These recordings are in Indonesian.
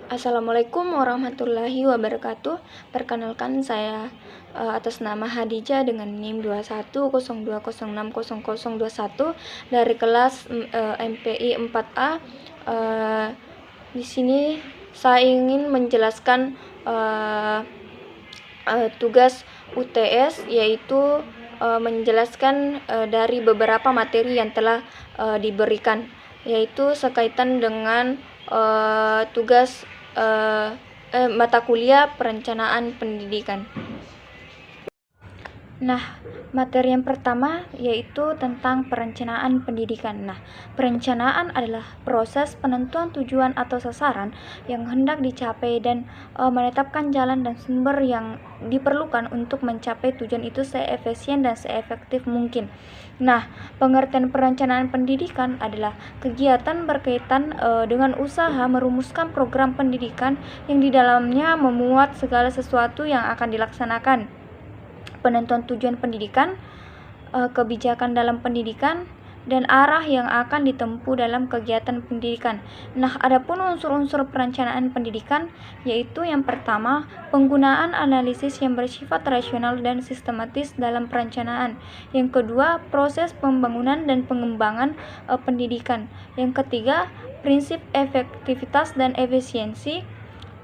Assalamualaikum warahmatullahi wabarakatuh. Perkenalkan saya atas nama Hadijah dengan NIM 2102060021 dari kelas MPI 4A. Di sini saya ingin menjelaskan tugas UTS, yaitu menjelaskan dari beberapa materi yang telah diberikan, yaitu sekaitan dengan tugas mata kuliah perencanaan pendidikan. Nah, materi yang pertama yaitu tentang perencanaan pendidikan. Nah, perencanaan adalah proses penentuan tujuan atau sasaran yang hendak dicapai dan menetapkan jalan dan sumber yang diperlukan untuk mencapai tujuan itu seefisien dan seefektif mungkin. Nah, pengertian perencanaan pendidikan adalah kegiatan berkaitan dengan usaha merumuskan program pendidikan yang di dalamnya memuat segala sesuatu yang akan dilaksanakan. Penentuan tujuan pendidikan, kebijakan dalam pendidikan, dan arah yang akan ditempuh dalam kegiatan pendidikan. Nah, adapun unsur-unsur perencanaan pendidikan yaitu yang pertama, penggunaan analisis yang bersifat rasional dan sistematis dalam perencanaan. Yang kedua, proses pembangunan dan pengembangan pendidikan. Yang ketiga, prinsip efektivitas dan efisiensi.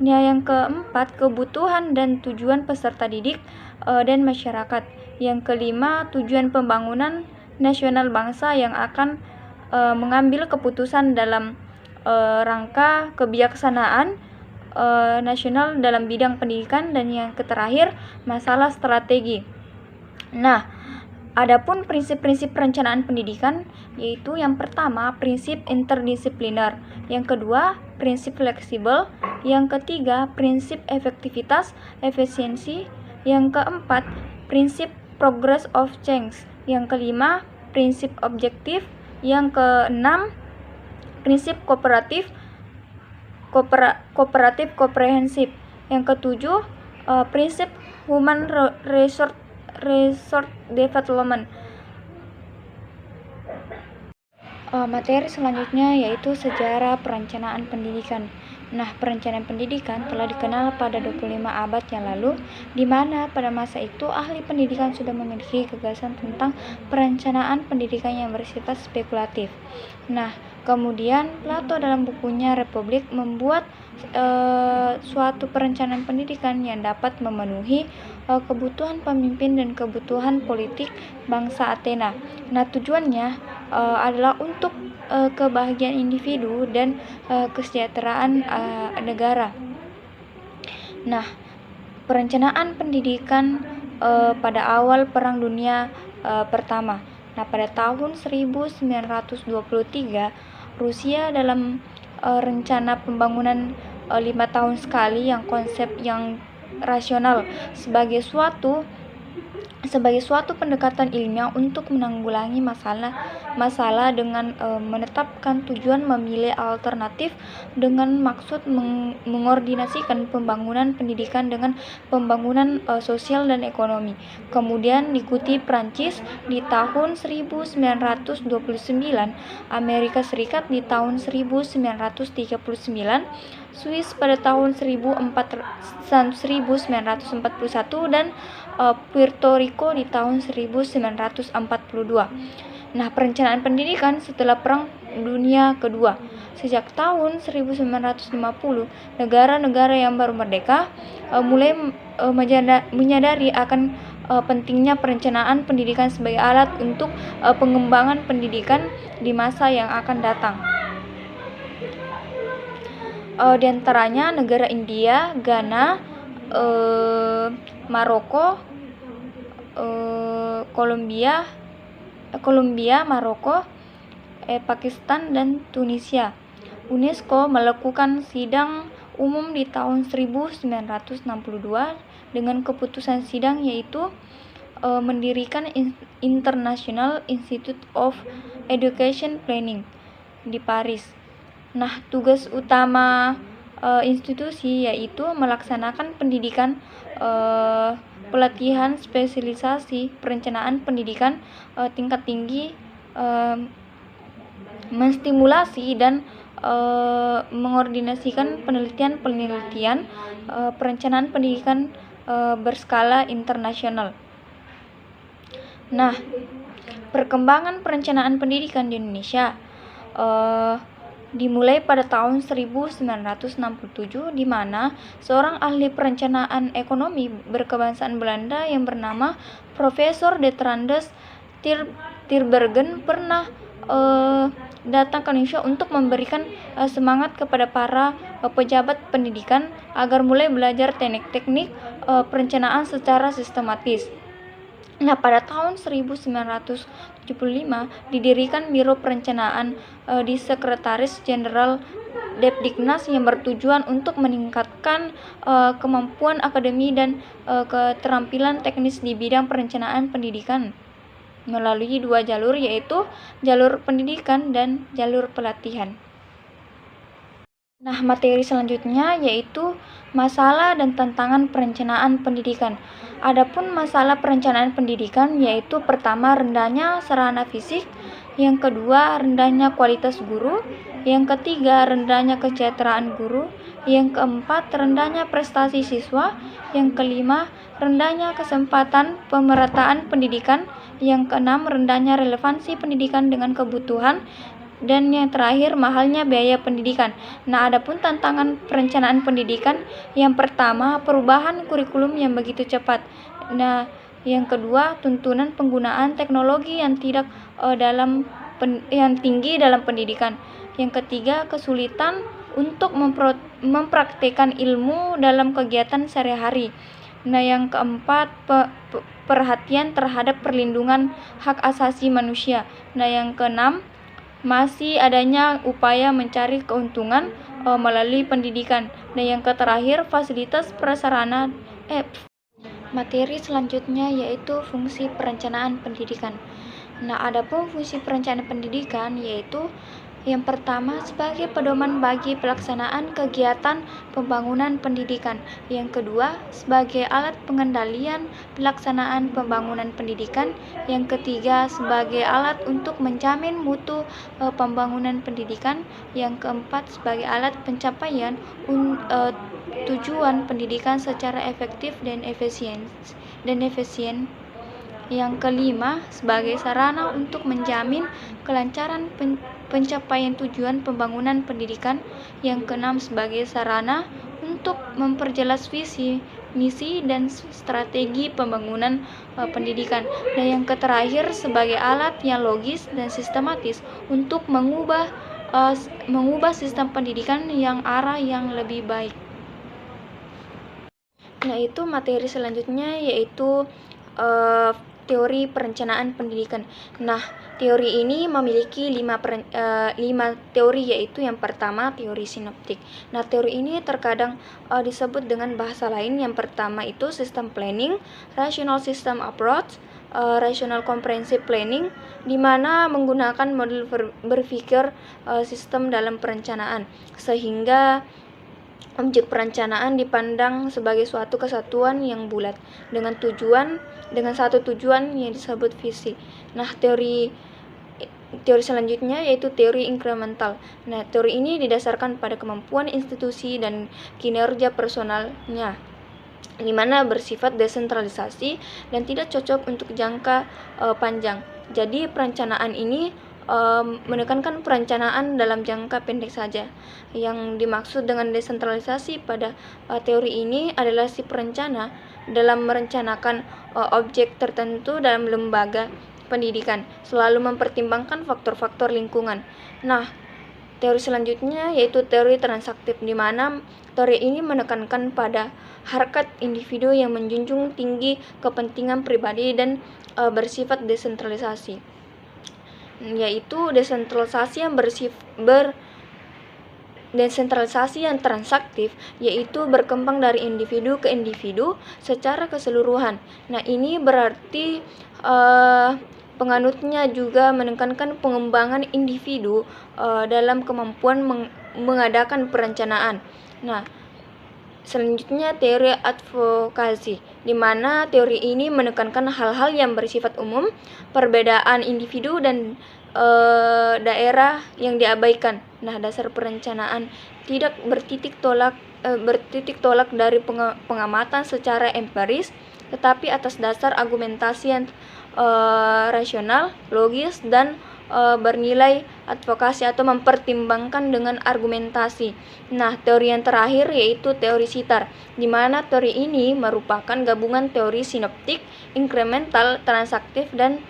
Yang keempat, kebutuhan dan tujuan peserta didik dan masyarakat. Yang kelima, tujuan pembangunan nasional bangsa yang akan mengambil keputusan dalam rangka kebijaksanaan nasional dalam bidang pendidikan. Dan yang terakhir, masalah strategi. Nah, adapun prinsip-prinsip perencanaan pendidikan yaitu yang pertama, prinsip interdisipliner. Yang kedua, prinsip fleksibel. Yang ketiga, prinsip efektivitas, efisiensi. Yang keempat, prinsip progress of change. Yang kelima, prinsip objektif. Yang keenam, prinsip kooperatif komprehensif. Yang ketujuh, prinsip human resource development. Materi selanjutnya yaitu sejarah perencanaan pendidikan. Nah, perencanaan pendidikan telah dikenal pada 25 abad yang lalu, di mana pada masa itu ahli pendidikan sudah memiliki gagasan tentang perencanaan pendidikan yang bersifat spekulatif. Nah, kemudian Plato dalam bukunya Republik membuat suatu perencanaan pendidikan yang dapat memenuhi kebutuhan pemimpin dan kebutuhan politik bangsa Athena. Nah, tujuannya adalah untuk kebahagiaan individu dan kesejahteraan negara. Nah, perencanaan pendidikan pada awal Perang Dunia Pertama. Nah, pada tahun 1923, Rusia dalam rencana pembangunan 5 tahun sekali yang konsep yang rasional sebagai suatu pendekatan ilmiah untuk menanggulangi masalah dengan menetapkan tujuan memilih alternatif dengan maksud mengordinasikan pembangunan pendidikan dengan pembangunan sosial dan ekonomi. Kemudian diikuti Prancis di tahun 1929, Amerika Serikat di tahun 1939, Swiss pada tahun 1941 dan Puerto Rico di tahun 1942. Nah, perencanaan pendidikan setelah Perang Dunia Kedua. Sejak tahun 1950, negara-negara yang baru merdeka mulai menyadari akan pentingnya perencanaan pendidikan sebagai alat untuk pengembangan pendidikan di masa yang akan datang. Di antaranya negara India, Ghana, Maroko, Kolombia, Maroko, Pakistan, dan Tunisia. UNESCO melakukan sidang umum di tahun 1962 dengan keputusan sidang yaitu mendirikan International Institute of Education Planning di Paris. Nah, tugas utama institusi yaitu melaksanakan pendidikan, pelatihan, spesialisasi, perencanaan pendidikan tingkat tinggi, menstimulasi dan mengordinasikan penelitian perencanaan pendidikan berskala internasional. Nah, perkembangan perencanaan pendidikan di Indonesia dimulai pada tahun 1967, di mana seorang ahli perencanaan ekonomi berkebangsaan Belanda yang bernama Profesor Detrandes Tirbergen pernah datang ke Indonesia untuk memberikan semangat kepada para pejabat pendidikan agar mulai belajar teknik-teknik perencanaan secara sistematis. Nah, pada tahun 1975 didirikan Biro Perencanaan di Sekretaris Jenderal Depdiknas yang bertujuan untuk meningkatkan kemampuan akademi dan keterampilan teknis di bidang perencanaan pendidikan melalui 2 jalur, yaitu jalur pendidikan dan jalur pelatihan. Nah, materi selanjutnya yaitu masalah dan tantangan perencanaan pendidikan. Adapun masalah perencanaan pendidikan yaitu pertama, rendahnya sarana fisik, yang kedua, rendahnya kualitas guru, yang ketiga, rendahnya kesejahteraan guru, yang keempat, rendahnya prestasi siswa, yang kelima, rendahnya kesempatan pemerataan pendidikan, yang keenam, rendahnya relevansi pendidikan dengan kebutuhan, dan yang terakhir, mahalnya biaya pendidikan. Nah, adapun tantangan perencanaan pendidikan, yang pertama, perubahan kurikulum yang begitu cepat. Nah, yang kedua, tuntunan penggunaan teknologi yang tinggi dalam pendidikan. Yang ketiga, kesulitan untuk mempraktikkan ilmu dalam kegiatan sehari-hari. Nah, yang keempat, perhatian terhadap perlindungan hak asasi manusia. Nah, yang keenam, masih adanya upaya mencari keuntungan melalui pendidikan. Dan yang terakhir, fasilitas prasarana. Materi selanjutnya yaitu fungsi perencanaan pendidikan. Nah, adapun fungsi perencanaan pendidikan yaitu yang pertama, sebagai pedoman bagi pelaksanaan kegiatan pembangunan pendidikan. Yang kedua, sebagai alat pengendalian pelaksanaan pembangunan pendidikan. Yang ketiga, sebagai alat untuk menjamin mutu pembangunan pendidikan. Yang keempat, sebagai alat pencapaian tujuan pendidikan secara efektif dan efisien. Yang kelima, sebagai sarana untuk menjamin kelancaran pencapaian tujuan pembangunan pendidikan. Yang keenam, sebagai sarana untuk memperjelas visi, misi, dan strategi pembangunan pendidikan. Dan yang terakhir, sebagai alat yang logis dan sistematis untuk mengubah sistem pendidikan yang arah yang lebih baik. Nah, itu materi selanjutnya yaitu teori perencanaan pendidikan. Nah, teori ini memiliki 5 teori, yaitu yang pertama, teori sinoptik. Nah, teori ini terkadang disebut dengan bahasa lain. Yang pertama itu system planning, rational system approach, rational comprehensive planning, di mana menggunakan model berpikir sistem dalam perencanaan, sehingga objek perencanaan dipandang sebagai suatu kesatuan yang bulat dengan satu tujuan yang disebut visi. Nah, teori selanjutnya yaitu teori inkremental. Nah, teori ini didasarkan pada kemampuan institusi dan kinerja personalnya, di mana bersifat desentralisasi dan tidak cocok untuk jangka panjang. Jadi, perencanaan ini menekankan perencanaan dalam jangka pendek saja. Yang dimaksud dengan desentralisasi pada teori ini adalah si perencana dalam merencanakan objek tertentu dalam lembaga pendidikan selalu mempertimbangkan faktor-faktor lingkungan. Nah, teori selanjutnya yaitu teori transaktif, di mana teori ini menekankan pada harkat individu yang menjunjung tinggi kepentingan pribadi dan bersifat desentralisasi, yaitu desentralisasi yang transaktif, yaitu berkembang dari individu ke individu secara keseluruhan. Nah, ini berarti penganutnya juga menekankan pengembangan individu dalam kemampuan mengadakan perencanaan. Nah, selanjutnya teori advokasi, di mana teori ini menekankan hal-hal yang bersifat umum, perbedaan individu dan daerah yang diabaikan. Nah, dasar perencanaan tidak bertitik tolak dari pengamatan secara empiris, tetapi atas dasar argumentasi yang rasional, logis, dan bernilai advokasi atau mempertimbangkan dengan argumentasi. Nah, teori yang terakhir yaitu teori sitar, di mana teori ini merupakan gabungan teori sinoptik, inkremental, transaktif, dan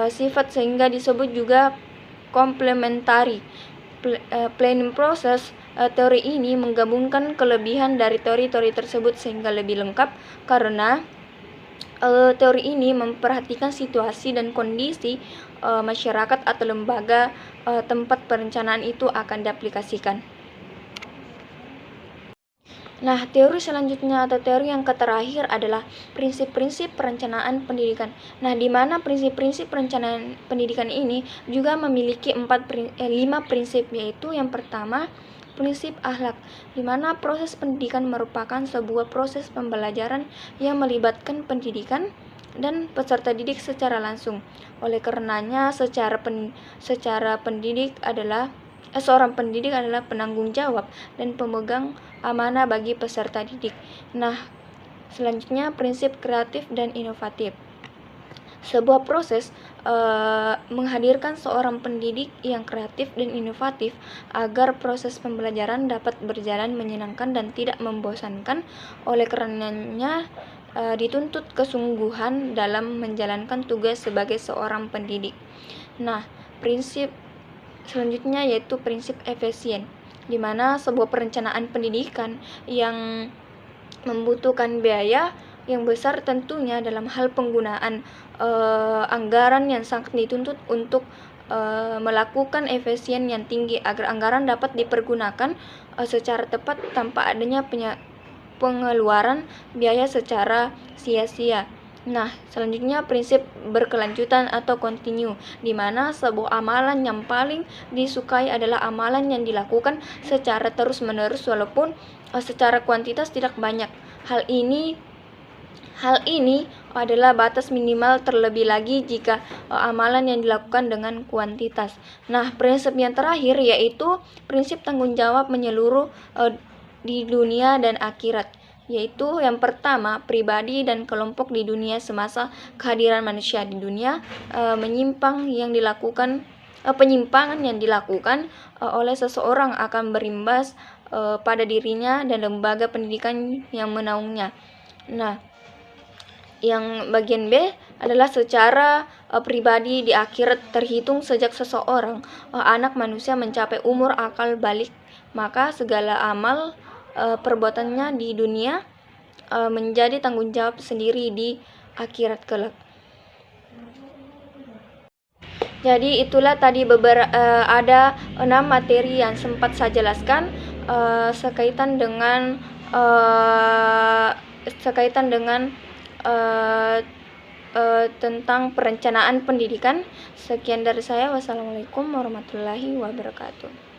sifat sehingga disebut juga komplementari. Planning process, teori ini menggabungkan kelebihan dari teori-teori tersebut sehingga lebih lengkap karena teori ini memperhatikan situasi dan kondisi masyarakat atau lembaga tempat perencanaan itu akan diaplikasikan. Nah, teori selanjutnya atau teori yang terakhir adalah prinsip-prinsip perencanaan pendidikan. Nah, di mana prinsip-prinsip perencanaan pendidikan ini juga memiliki 5 prinsip, yaitu yang pertama, prinsip akhlak, di mana proses pendidikan merupakan sebuah proses pembelajaran yang melibatkan pendidikan dan peserta didik secara langsung. Oleh karenanya, seorang pendidik adalah penanggung jawab dan pemegang amanah bagi peserta didik. Nah, selanjutnya prinsip kreatif dan inovatif. Sebuah proses menghadirkan seorang pendidik yang kreatif dan inovatif agar proses pembelajaran dapat berjalan menyenangkan dan tidak membosankan. Oleh karenanya, dituntut kesungguhan dalam menjalankan tugas sebagai seorang pendidik. Nah, prinsip selanjutnya yaitu prinsip efisien, di mana sebuah perencanaan pendidikan yang membutuhkan biaya yang besar tentunya dalam hal penggunaan anggaran yang sangat dituntut untuk melakukan efisien yang tinggi agar anggaran dapat dipergunakan secara tepat tanpa adanya pengeluaran biaya secara sia-sia. Nah, selanjutnya prinsip berkelanjutan atau kontinu, di mana sebuah amalan yang paling disukai adalah amalan yang dilakukan secara terus-menerus walaupun secara kuantitas tidak banyak. Hal ini adalah batas minimal, terlebih lagi jika amalan yang dilakukan dengan kuantitas. Nah, prinsip yang terakhir yaitu prinsip tanggung jawab menyeluruh di dunia dan akhirat, yaitu yang pertama, pribadi dan kelompok di dunia semasa kehadiran manusia di dunia. Penyimpangan yang dilakukan oleh seseorang akan berimbas pada dirinya dan lembaga pendidikan yang menaungnya. Nah, yang bagian B adalah secara pribadi di akhirat, terhitung sejak seseorang anak manusia mencapai umur akal balik, maka segala amal perbuatannya di dunia menjadi tanggung jawab sendiri di akhirat kelak. Jadi itulah tadi ada 6 materi yang sempat saya jelaskan sekaitan dengan tentang perencanaan pendidikan. Sekian dari saya. Wassalamualaikum warahmatullahi wabarakatuh.